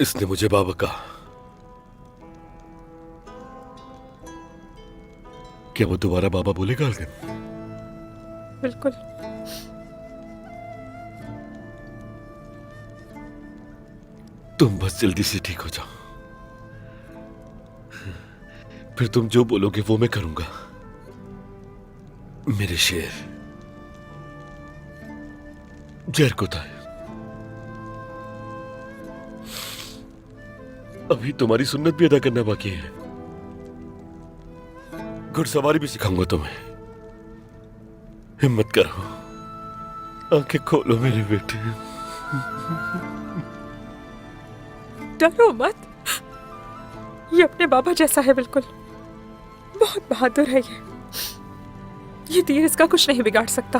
इसने मुझे बाबा कहा। क्या वो दोबारा बाबा बोलेगा अलगन? बिल्कुल। तुम बस जल्दी से ठीक हो जाओ, फिर तुम जो बोलोगे वो मैं करूंगा। मेरे शेर जहर को था। अभी तुम्हारी सुन्नत भी अदा करना बाकी है। घुड़सवारी भी सिखाऊंगा तुम्हें। हिम्मत करो, आंखें खोलो मेरे बेटे। डरो मत, ये अपने बाबा जैसा है बिल्कुल। बहुत बहादुर है ये तीर इसका कुछ नहीं बिगाड़ सकता।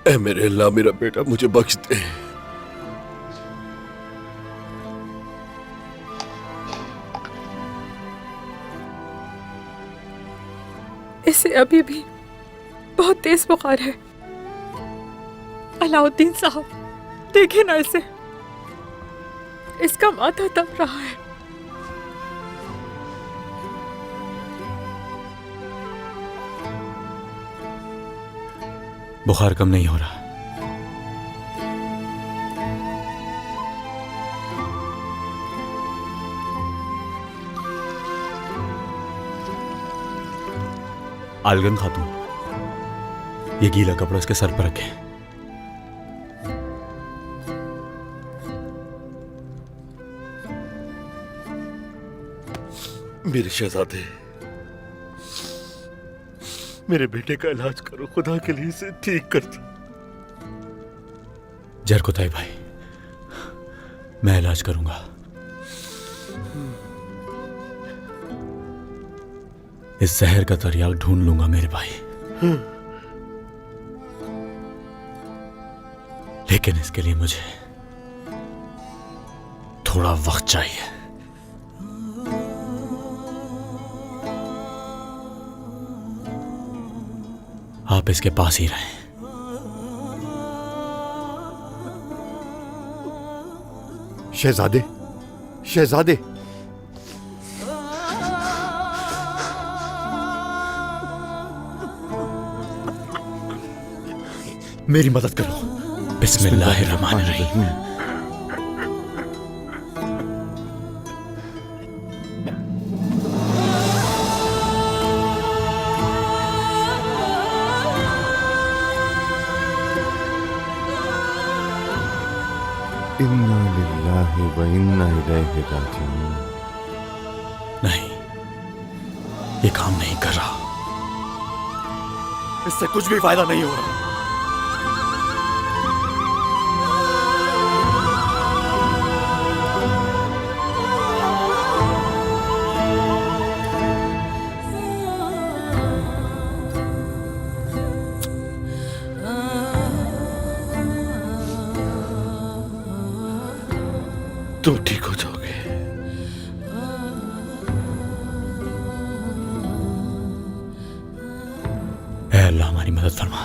ऐ मेरे अल्लाह, मेरा बेटा मुझे बख्श दे। इसे अभी भी बहुत तेज बुखार है। अलाउद्दीन साहब, देखे ना इसे, इसका माथा तप रहा है। बुखार कम नहीं हो रहा। आलगन खातून, ये गीला कपड़ा इसके सर पर रखें। मेरे शहजादे, मेरे बेटे का इलाज करो, खुदा के लिए इसे ठीक कर दो। जरकुताई भाई, मैं इलाज करूंगा। इस जहर का तरियाक ढूंढ लूंगा मेरे भाई, लेकिन इसके लिए मुझे थोड़ा वक्त चाहिए। आप इसके पास ही रहें। शहजादे, शहजादे, मेरी मदद करो। बिस्मिल्लाहिर्रहमानिर्रहीम। इन्ना लिल्लाहि व इन्ना इलैहि राजिऊन। नहीं, ये काम नहीं कर रहा। इससे कुछ भी फायदा नहीं हो रहा। तुम ठीक हो जाओगे। ऐ अल्लाह, हमारी मदद फरमा।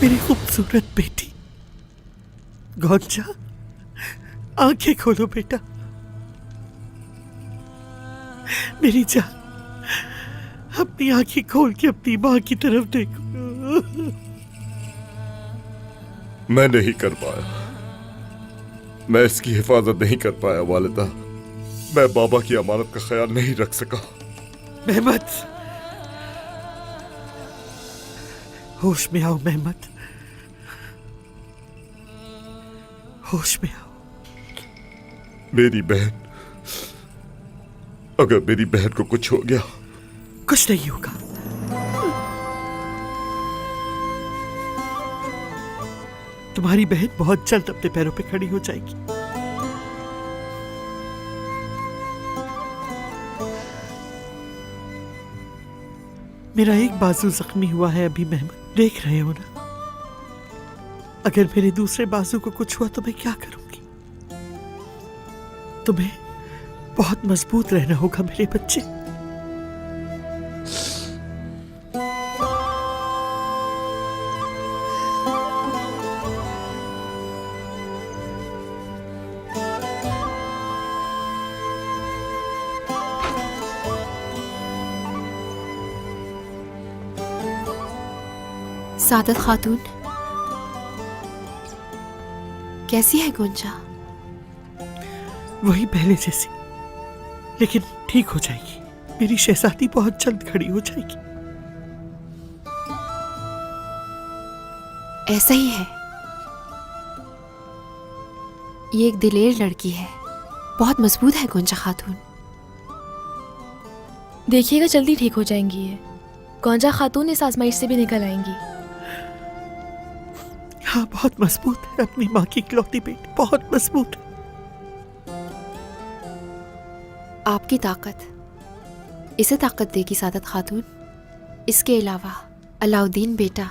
मेरी खूबसूरत बेटी गौंजा, आंखें खोलो बेटा। मेरी जान, अपनी आंखें खोल के अपनी मां की तरफ देखो। मैं नहीं कर पाया, मैं इसकी हिफाजत नहीं कर पाया वालिदा। मैं बाबा की अमानत का ख्याल नहीं रख सका। मेहमद, होश में आओ मेहमद, होश में आओ। मेरी बहन, अगर मेरी बहन को कुछ हो गया। कुछ नहीं होगा। तुम्हारी बहन बहुत जल्द अपने पैरों पे खड़ी हो जाएगी। मेरा एक बाजू जख्मी हुआ है अभी मेहमद, देख रहे हो ना? अगर मेरे दूसरे बाजू को कुछ हुआ तो मैं क्या करूंगी? तुम्हें बहुत मजबूत रहना होगा मेरे बच्चे। सादत खातून, कैसी है गुंजा? वही पहले जैसी, लेकिन ठीक हो जाएगी। मेरी शहजादी बहुत जल्द खड़ी हो जाएगी। ऐसा ही है, ये एक दिलेर लड़की है, बहुत मजबूत है गुंजा खातून। देखिएगा जल्दी ठीक हो जाएंगी ये। गुंजा खातून इस आजमाइश से भी निकल आएंगी। हाँ, बहुत मजबूत है, अपनी माँ की इकलौती बेटी, बहुत मजबूत है। आपकी ताकत इसे ताकत देगी सादत खातून। इसके अलावा अलाउद्दीन बेटा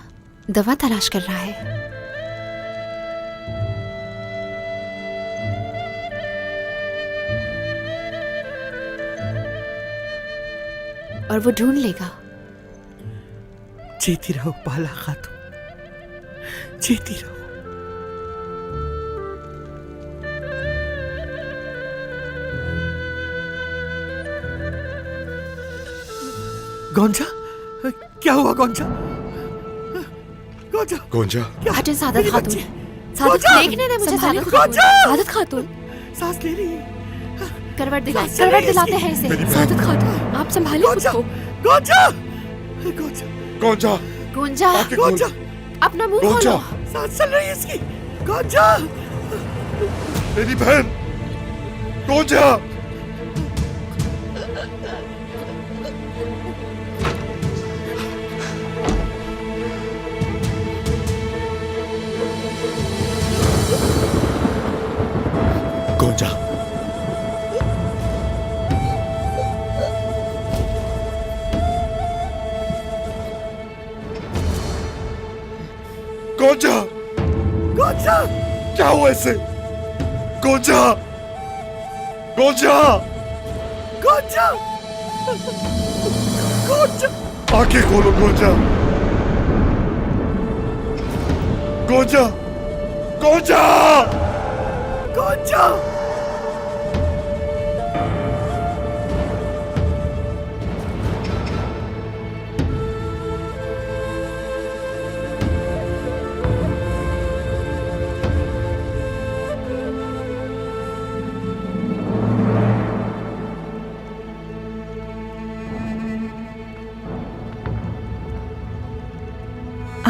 दवा तलाश कर रहा है। और वो ढूंढ लेगा। जीती रहो पाला खातून, जीती रहो। गोंजा, क्या हुआ गोंजा? गोंजा, गोंजा, हटे सादत मेरी खातून। बच्ची। सादत गोंजा! देखने दे मुझे। संभालिए सादत खातून। खातून, सादत खातून, सांस ले रही है। करवट सांस चल रही है दिलाते इसकी। हैं इसे। सादत खातून, आप संभालिए खुद गोंजा, को। गोंजा, गोंजा, गोंजा, गुंजा, आके खोल। गोंजा, अपना मुंह गोंजा, खोलो। सांस चल रही है इसकी। गोंजा, मेरी बहन, गोंजा, गोंजा, गोंजा, गोंजा, क्या हुआ इसे? गोंजा, गोंजा, गोंजा, गोंजा, आंखें खोलो गोंजा, गोंजा, गोंजा, गोंजा।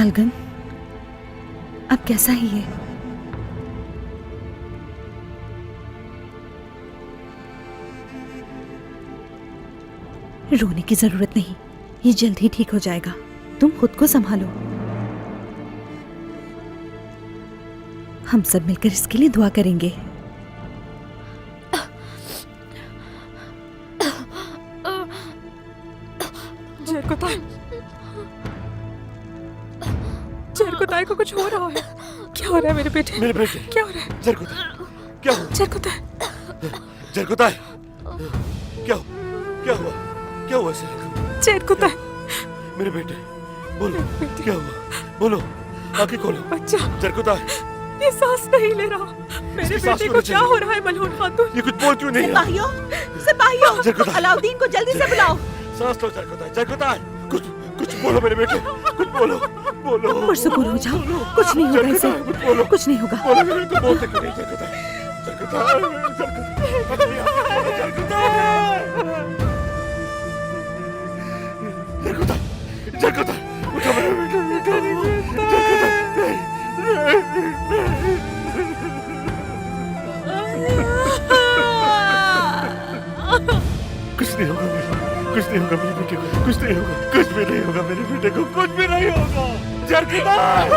आलगन, अब कैसा ही है? रोने की जरूरत नहीं, ये जल्द ही ठीक हो जाएगा। तुम खुद को संभालो। हम सब मिलकर इसके लिए दुआ करेंगे। जरकुताई को कुछ हो रहा है। क्या हो रहा है मेरे बेटे? मेरे बेटे, क्या हो रहा है? जरकुताई, क्या हुआ? जरकुताई, जरकुताई, क्या हुआ? क्या हुआ इसे? जरकुताई, मेरे बेटे, बोलो, क्या हुआ? बोलो, आंखें खोलो। बच्चा, जरकुताई, ये सांस नहीं ले रहा। मेरे इसकी सांस बेटे क्यों को नहीं क्या चल हो रहा है मलहून खातून? ये कुछ बोल क्यों नहीं रहा? सिपाहियों, जरकुताई, अलाउद्दीन को जल्दी से बुलाओ। सांस लो जरकुताई, जरकुताई, कुछ बोलो मेरे बेटे, कुछ बोलो, बोलो। पुरसुकून हो जाओ, कुछ नहीं होगा इसे, जरकुताई, कुछ बोलो, कुछ नहीं होगा। बोलो मेरे बेटे, बोलते क्यों नहीं? जरकुताई, जरकुताई, जरकुताई, जरकुताई, जरकुताई, उठो मेरे बेटे, जरकुताई, कुछ नहीं होगा मेरे, कुछ नहीं होगा मेरे बेटे को, कुछ नहीं होगा, कुछ भी नहीं होगा मेरे बेटे को, कुछ भी नहीं होगा। जरकुताई,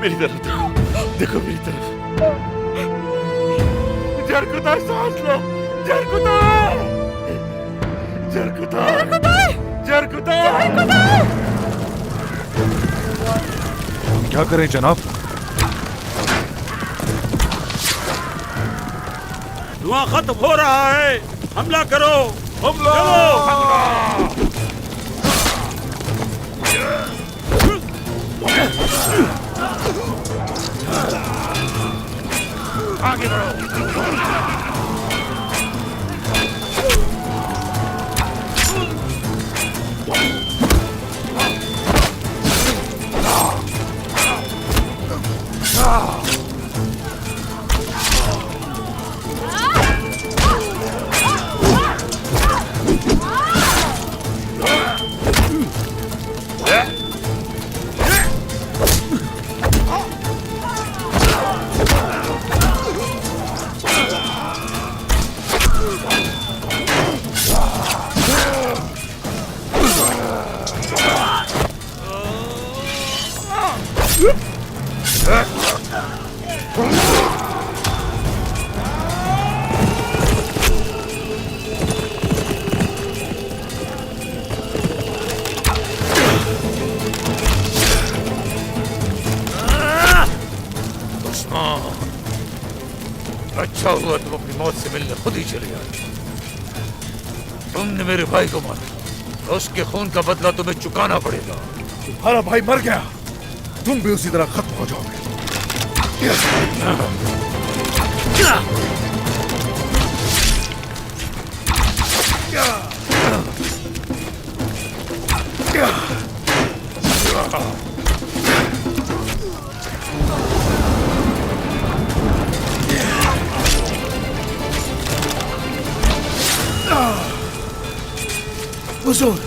मेरी तरफ देखो, देखो मेरी तरफ। जरकुताई, सांस लो, जरकुताई, जरकुदार जरकुदार क्या करें जनाब? धुआं खत्म हो रहा है, हमला करो, हमला आगे बढ़ो। अच्छा हुआ तुम अपनी मौत से मिलने खुद ही चले आए। तुमने मेरे भाई को मारा, उसके खून का बदला तुम्हें चुकाना पड़ेगा। तुम्हारा भाई मर गया, तुम भी उसी तरह खत्म हो जाओगे। हुजूर,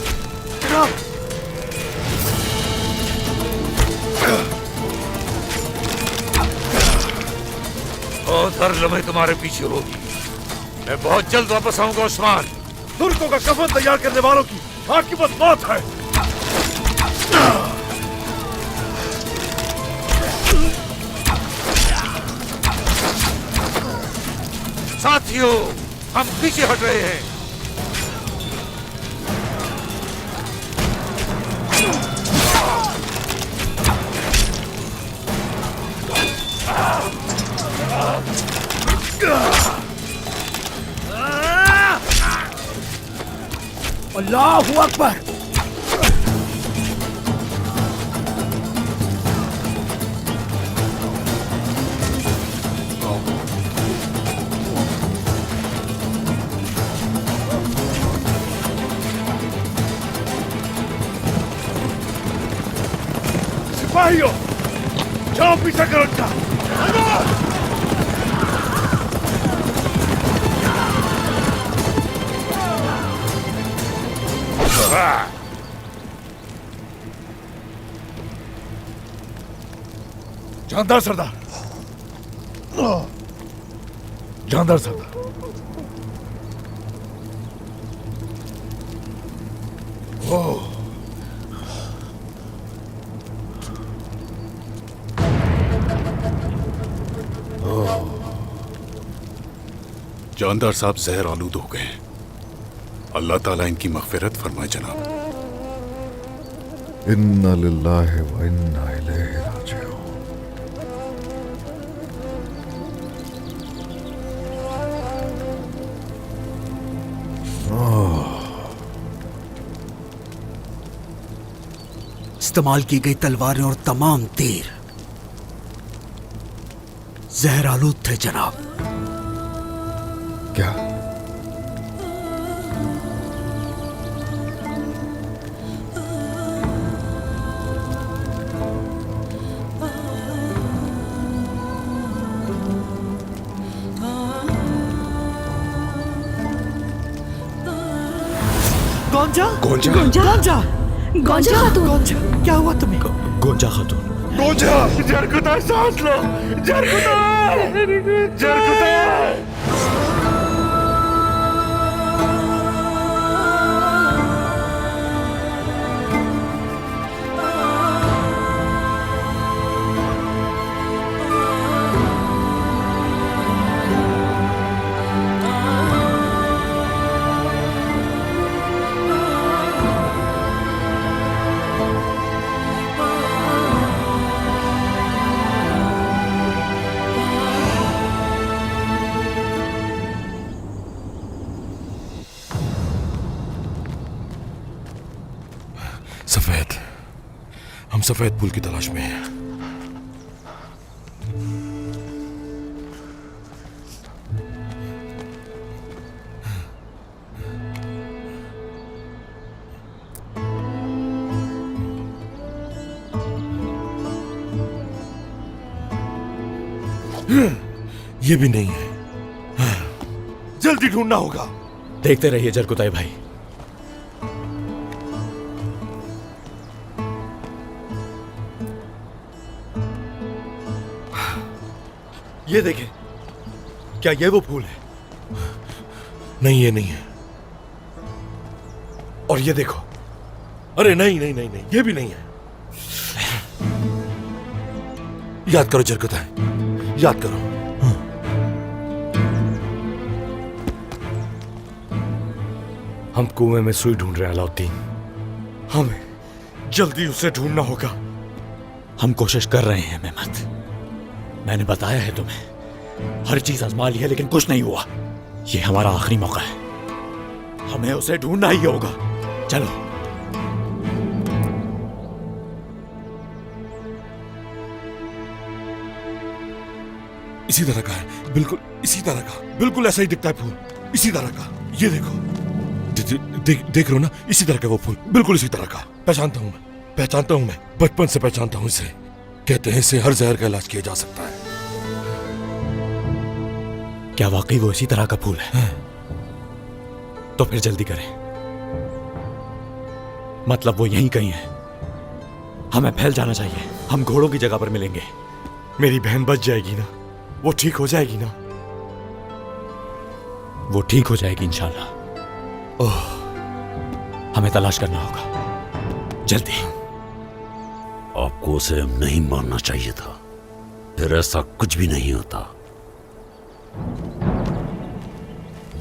बहुत हर लम्हे तुम्हारे पीछे होगी। मैं बहुत जल्द वापस आऊंगा उस्मान। तुर्कों का कफन तैयार करने वालों की आखिरत मौत है। साथियों, हम पीछे हट रहे हैं। अल्लाहू अकबर। सिपाहियों, जाओ पीछा करो उनका। जानदार सरदार, जानदार सरदार, जानदार साहब जहर आलूद हो गए। अल्लाह ताला इनकी मगफिरत फरमाए जनाब। इन्ना लिल्लाहि व इन्ना इलैहि राजिऊन। इस्तेमाल की गई तलवारें और तमाम तीर जहर आलूद थे जनाब। क्या? गोंजा गोंजा गोंजा गोंजा खातून, गोंजा, क्या हुआ तुम्हें? गोंजा खातून, गोंजा, जरकुदार सांस लो, जरकुदार, जरकुदार। सफेद, हम सफेद फूल की तलाश में हैं। ये भी नहीं है। जल्दी ढूंढना होगा। देखते रहिए जरकुताई भाई। ये देखें, क्या ये वो फूल है? नहीं, ये नहीं है। और ये देखो, अरे नहीं नहीं नहीं नहीं, ये भी नहीं है। याद करो जरकुताई, याद करो। हम कुएं में सुई ढूंढ रहे हैं अलाउद्दीन। हमें जल्दी उसे ढूंढना होगा। हम कोशिश कर रहे हैं मेहमत। मैंने बताया है तुम्हें, हर चीज आजमा ली है लेकिन कुछ नहीं हुआ। ये हमारा आखिरी मौका है, हमें उसे ढूंढना ही होगा। चलो। इसी तरह का है, बिल्कुल इसी तरह का, बिल्कुल ऐसा ही दिखता है फूल, इसी तरह का। ये देखो, देख रहे हो ना, इसी तरह का वो फूल, बिल्कुल इसी तरह का। पहचानता हूं मैं, बचपन से पहचानता हूं इसे। कहते हैं इसे हर जहर का इलाज किया जा सकता है। क्या वाकई वो इसी तरह का फूल है? तो फिर जल्दी करें, मतलब वो यहीं कहीं है। हमें फैल जाना चाहिए। हम घोड़ों की जगह पर मिलेंगे। मेरी बहन बच जाएगी ना, वो ठीक हो जाएगी ना। वो ठीक हो जाएगी इंशाल्लाह। ओह, हमें तलाश करना होगा जल्दी। आपको उसे नहीं मारना चाहिए था, फिर ऐसा कुछ भी नहीं होता।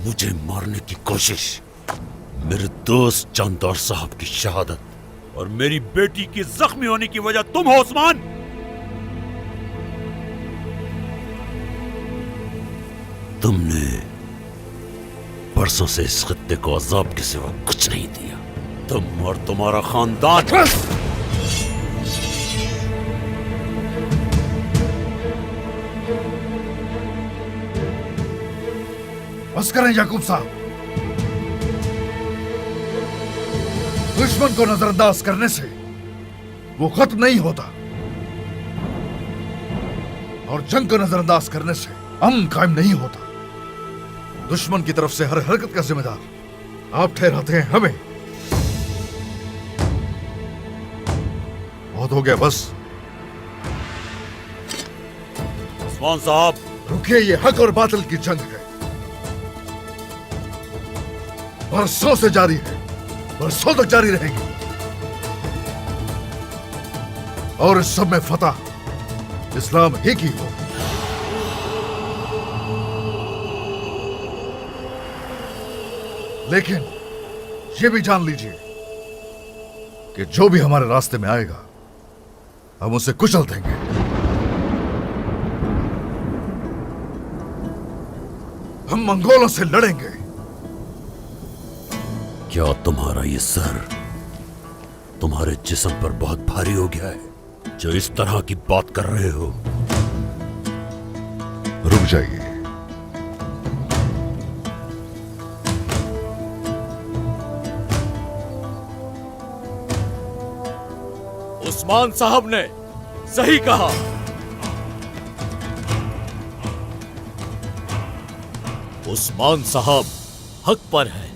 मुझे मारने की कोशिश, मेरे दोस्त जानदार साहब की शहादत और मेरी बेटी की जख्मी होने की वजह तुम हो उस्मान। तुमने परसों से इस खत्ते को अजाब के सिवा कुछ नहीं दिया, तुम और तुम्हारा खानदान। बस करें याकूब साहब, दुश्मन को नजरअंदाज करने से वो खत्म नहीं होता, और जंग को नजरअंदाज करने से अमन कायम नहीं होता। दुश्मन की तरफ से हर हरकत का जिम्मेदार आप ठहराते हैं हमें। बहुत हो गया, बस। उस्मान साहब रुकिए, ये हक और बातिल की जंग है, बरसों से जारी है, बरसों तक जारी रहेगी, और इस सब में फतह इस्लाम ही की हो। लेकिन ये भी जान लीजिए कि जो भी हमारे रास्ते में आएगा हम उसे कुचल देंगे। हम मंगोलों से लड़ेंगे। क्या तुम्हारा ये सर तुम्हारे जिस्म पर बहुत भारी हो गया है जो इस तरह की बात कर रहे हो? रुक जाइए। उस्मान साहब ने सही कहा। उस्मान साहब हक पर है।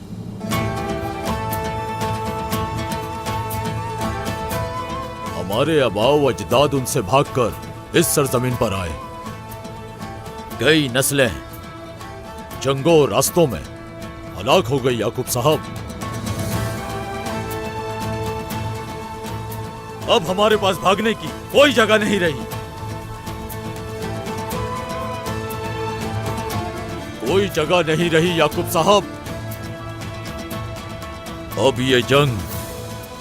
हमारे आबाओ अजदाद उनसे भागकर इस सरजमीन पर आए। कई नस्लें जंगों और रास्तों में हलाक हो गई याकूब साहब। अब हमारे पास भागने की कोई जगह नहीं रही। कोई जगह नहीं रही याकूब साहब। अब ये जंग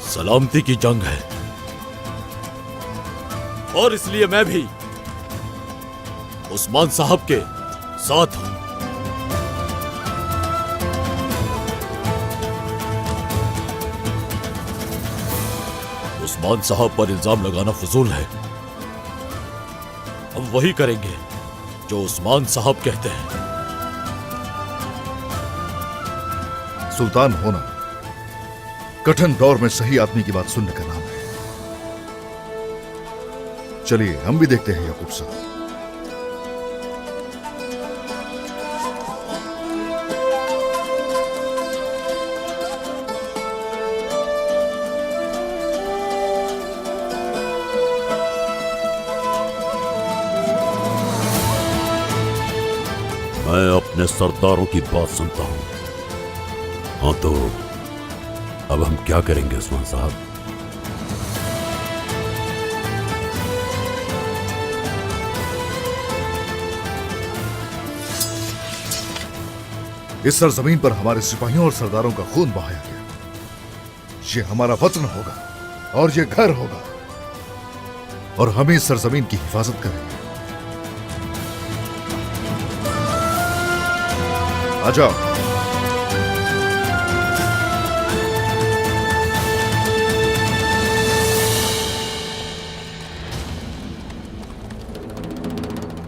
सलामती की जंग है, और इसलिए मैं भी उस्मान साहब के साथ हूं। उस्मान साहब पर इल्जाम लगाना फजूल है। हम वही करेंगे जो उस्मान साहब कहते हैं। सुल्तान होना कठिन दौर में सही आदमी की बात सुनने का नाम है। चलिए हम भी देखते हैं याकूब साहब। मैं अपने सरदारों की बात सुनता हूं। हाँ तो अब हम क्या करेंगे उस्मान साहब? इस सरजमीन पर हमारे सिपाहियों और सरदारों का खून बहाया गया। ये हमारा वतन होगा और ये घर होगा और हम इस सरजमीन की हिफाजत करेंगे। आ जाओ।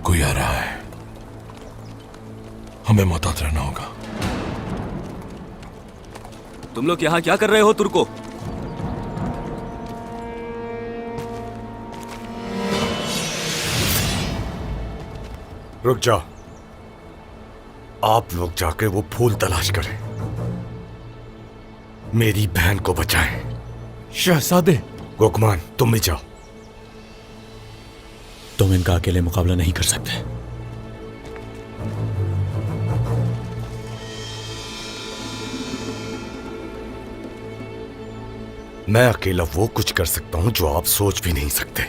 कोई आ रहा है, हमें मुहतात रहना होगा। तुम लोग यहाँ क्या कर रहे हो तुर्को? रुक जाओ। आप लोग जाके वो फूल तलाश करें, मेरी बहन को बचाएं। शहजादे, गोकमान तुम भी जाओ। तुम इनका अकेले मुकाबला नहीं कर सकते। मैं अकेला वो कुछ कर सकता हूं जो आप सोच भी नहीं सकते,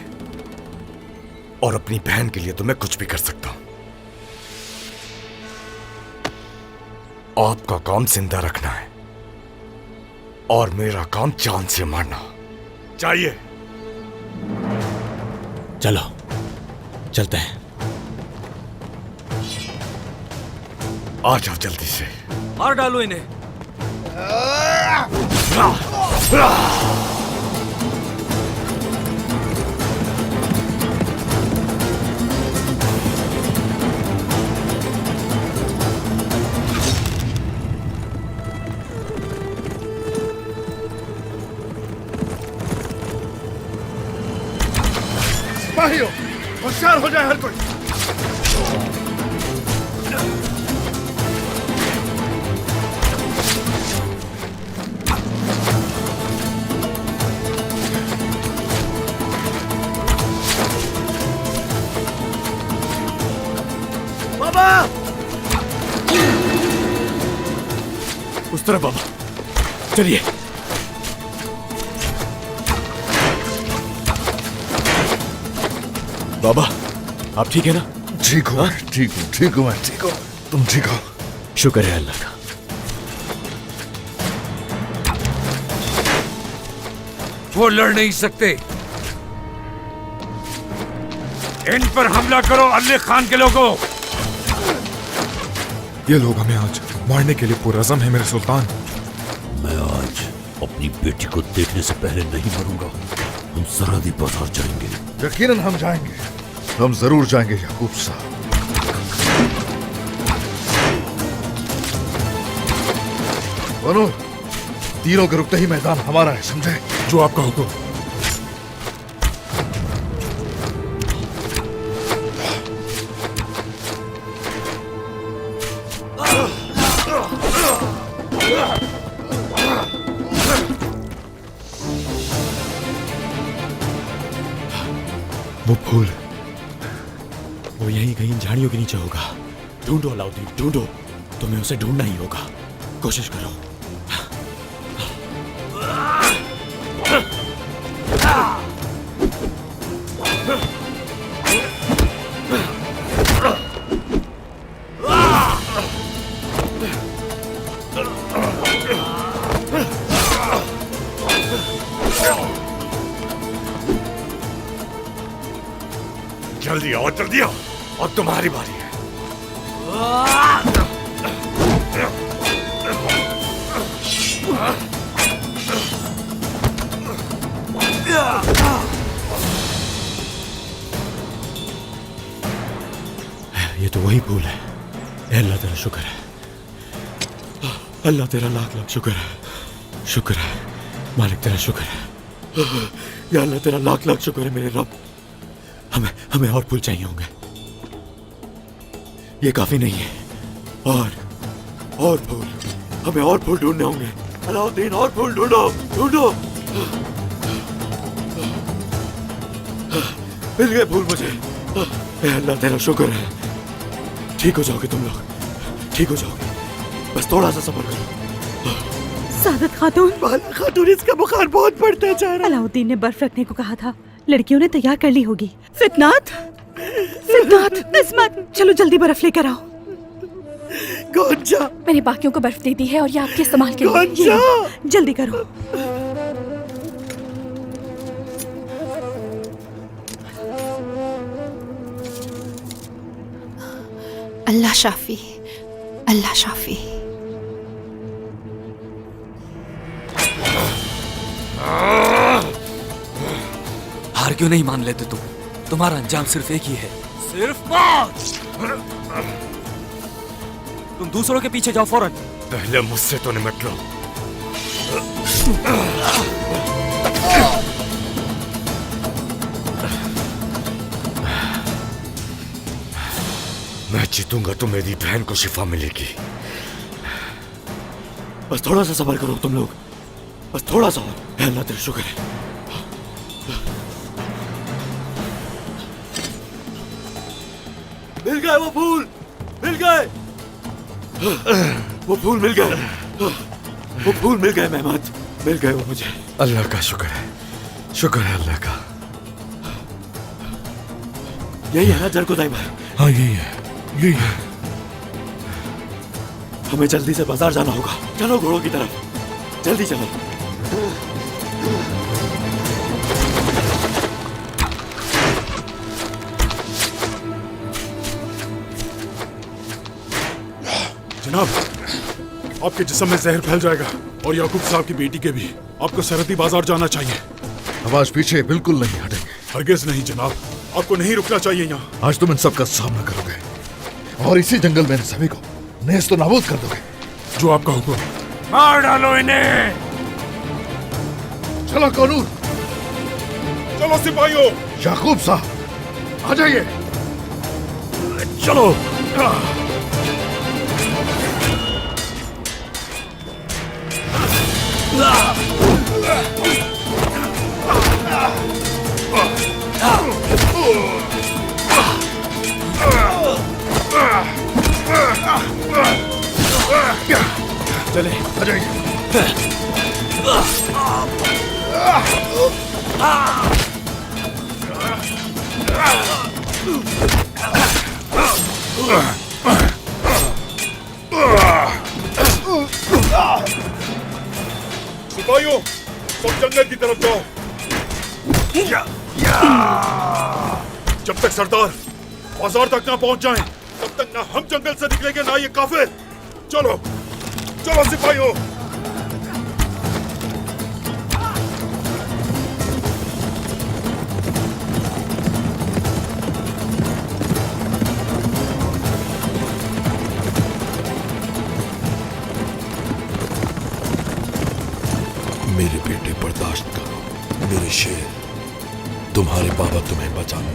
और अपनी बहन के लिए तो मैं कुछ भी कर सकता हूं। आपका काम जिंदा रखना है और मेरा काम जान से मारना। चाहिए? चलो चलते हैं। आ जाओ जल्दी से। मार डालो इन्हें। सिपाहियों, होशियार हो जाए हर कोई। बाबा! उस तरफ बाबा, चलिए। बाबा, आप ठीक है ना? ठीक हूँ, ठीक हूँ, ठीक हूँ, मैं ठीक हूँ। तुम ठीक हो? शुक्र है अल्लाह का। वो लड़ नहीं सकते। इन पर हमला करो अल्ले खान के लोगों। ये लोग हमें आज मारने के लिए पुरअज़म है मेरे सुल्तान। मैं आज अपनी बेटी को देखने से पहले नहीं मरूंगा। हम सरहदी बाजार जाएंगे। यकीनन हम जाएंगे, हम जरूर जाएंगे याकूब साहब। बनो, तीनों के रुकते ही मैदान हमारा है, समझे? जो आपका हुक्म। वो फूल, वो यहीं कहीं झाड़ियों के नीचे होगा। ढूंढो अलाउद्दीन, ढूंढो। तुम्हें उसे ढूंढना ही होगा। कोशिश करो। जल्दी आओ, जल्दी आओ। अब तुम्हारी बारी है। तो वही फूल है। ए अल्लाह तेरा शुक्र है, अल्लाह तेरा लाख लाख शुक्र है, शुक्र है मालिक तेरा शुक्र है, या अल्लाह तेरा लाख लाख शुक्र है मेरे रब। हमें और फूल चाहिए होंगे, ये काफी नहीं है। और फूल, हमें और फूल ढूंढने होंगे। अलाउद्दीन और फूल ढूंढो ढूंढो। मिल गए फूल मुझे। ए अल्लाह तेरा शुक्र है। ठीक हो जाओगे तुम लोग, ठीक हो जाओगे, बस थोड़ा सा सब्र करो। सादत खातून, बाला खातून, इसका बुखार बहुत बढ़ता जा रहा है। अलाउद्दीन ने बर्फ रखने को कहा था, लड़कियों ने तैयार कर ली होगी। फितनात, फितनात, इस्मत, चलो जल्दी बर्फ लेकर आओ। गोंजा, मैंने बाकियों को बर्फ दे दी है और ये आपके इस्तेमाल के लिए। गोंजा, जल्दी करो। अल्लाह शाफी, अल्लाह शाफी। हार क्यों नहीं मान लेते तुम? तुम्हारा अंजाम सिर्फ एक ही है, सिर्फ मौत। तुम दूसरों के पीछे जाओ फौरन। पहले मुझसे तो निमट लो। मैं जीतूंगा तो मेरी बहन को शिफा मिलेगी। बस थोड़ा सा सब्र करो तुम लोग, बस थोड़ा सा और। अल्लाह तेरा शुक्र है। मिल गए वो फूल, मिल गए वो फूल, मिल गए वो फूल, मिल गए मेहमद, मिल गए वो मुझे। अल्लाह का शुक्र है, शुक्र है अल्लाह का। यही है ना जरकुदाई भाई? हाँ यही है, यही है। हमें जल्दी से बाजार जाना होगा। चलो घोड़ों की तरफ, जल्दी चलो। जनाब, आपके जिस्म में जहर फैल जाएगा और याकूब साहब की बेटी के भी। आपको सरहदी बाजार जाना चाहिए। आवाज पीछे बिल्कुल नहीं हटेंगे। हरगिज नहीं जनाब, आपको नहीं रुकना चाहिए यहाँ। आज तुम इन सब का सामना करोगे और इसी जंगल में इन सभी को नेस्त नाबूद कर दोगे। जो आपका हुक्म। मार डालो इन्हें। चलो कानून, चलो सिपाहियों। याकूब साहब आ जाइए। चलो। चले आ जाइए। सिपाहियों, सब जंगल की तरफ जाओ। जब तक सरदार बाजार तक ना पहुंच जाएं, तब तक ना हम जंगल से निकलेंगे ना ये काफिर। चलो चलो सिपाहियों। मेरे बेटे बर्दाश्त करो, मेरे शेर, तुम्हारे बाबा तुम्हें बचा लो।